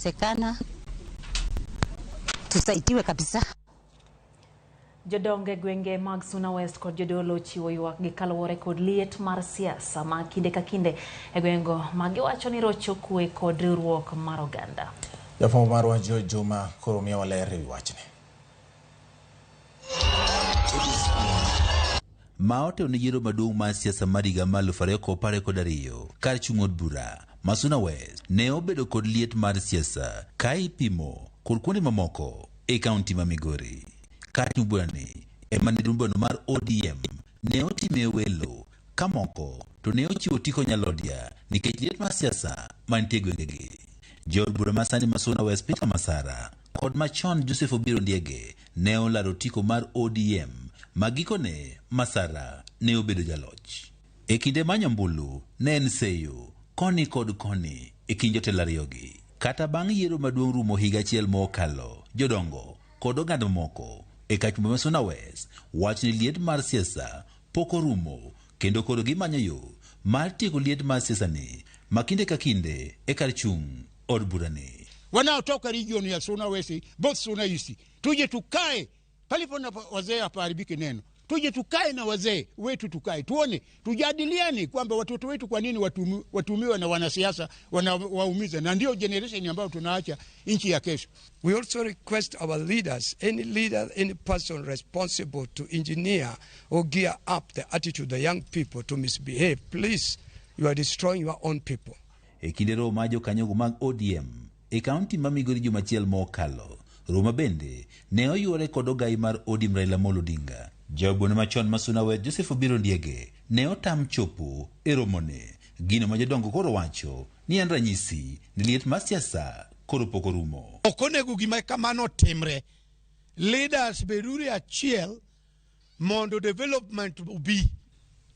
Sekana tusaidiwe kabisa. Jodongo gwenge mag Suna West kod jodolo chiwo ywak gi kaluwore kod liet mar siasa ma kinde ka kinde e gwengo ma giwacho ni rocho kwe kod riwruok mar oganda. Jafwambo marwa Juma koro miyo waler ewi wachni. Maote ni yiero maduong' mar siasa mar higa mar 2012 kar chung' od bura ma Suna West ne obedo kod liet mar siasa ka ipimo kod kuonde mamoko e kaunti ma Migori. Kar chung' burani ema ne dumbano mar ODM ne otime welo ka moko to ne ochiwo tiko nyalodia nikech liet mar siasa mantie gwengegi. Jod bura masani ma Suna West Peter Masara kod machon Joseph Obiro Ndiege ne olaro tiko mar ODM magikone Masara ne obedo jaloch. E kinde manyambulu ne en seyo koni kod koni e kind jotelo ariyogi. Kata bang' yiero maduong' rumo higa achiel mokalo, jodongo kod oganda moko e kachumba ma Suna West wach ni liet mar siasa pok orumo kendo koro gimanyo yo mar tieko liet mar siasa ni makinde ka kinde e kar chung' od burani. Wanaotoka region ya Suna West, both Suna East, tuje tukae palipo na wazee hapaharibiki neno. Tuje tukae na wazee wetu, tukae tuone, tujadiliane kwamba watoto wetu kwa nini watumiwa na wanasiasa wanawaumiza, na ndio generation ambayo tunaacha nchi ya kesho. We also request our leaders, any leader, any person responsible to engineer or gear up the attitude of the young people to misbehave, please, you are destroying your own people. E kinde romo majo kanyogo mag ODM e kaunti ma Migori juma achiel mokalo, Roma bende ne oyuore kod ogai mar ODM Raila Amolo Odinga. Jabona machon ma Suna West Joseph Obiro Ndiege ne otam chopo e romone. Gino ma jodongo koro wacho ni en ranyisi ni liet mar siasa koro pok orumo. Okonego gima kamano timre. Leaders beduri achiel mondo development ubi.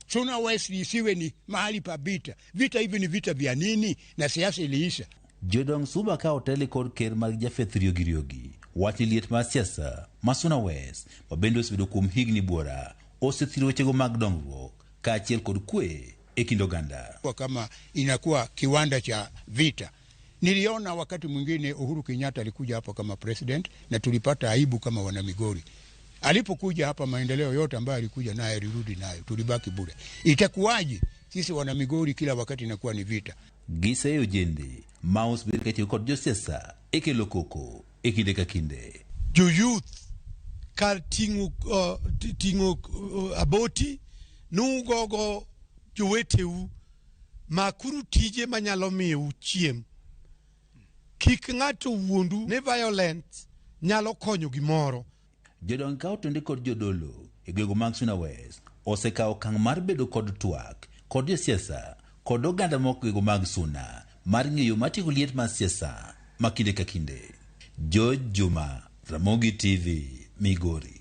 Suna West isiwe ni mahali pa vita. Vita hivi ni vita vya nini na siasa iliisha. Jodong Suba ka hoteli kod ker mar Jafeth Riogi wach ni liet mar siasa ma Suna West mabende osebedo kuom higni buora osethiro wechego mag dongruok kaachiel kod kwe e kind oganda. Kwa kama inakuwa kiwanda cha vita. Niliona wakati mwingine Uhuru Kenyatta alikuja hapa kama president na tulipata aibu kama wana Migori. Alipokuja hapa maendeleo yote ambayo alikuja nayo alirudi nayo, tulibaki bure. Itakuwaje sisi wana Migori kila wakati inakuwa ni vita? Gisa yo jende maus birkati kod josiasa ekelo koko ekinde ka kinde. Jo youth kar tingo aboti nugogo joweteu makuru tije manyalo miyo chiem. Kik ng'ato wuondu ne violence nyalo konyo gimoro. Jodong ka otonde kod jodolo e gwego mag Suna West osekawo kang' mar bedo kod twak kod josiasa kod oganda moko gwego mag Suna mar ng'eyo matieko liet mar siasa makinde ka kinde. Juma, Ramogi TV, Migori.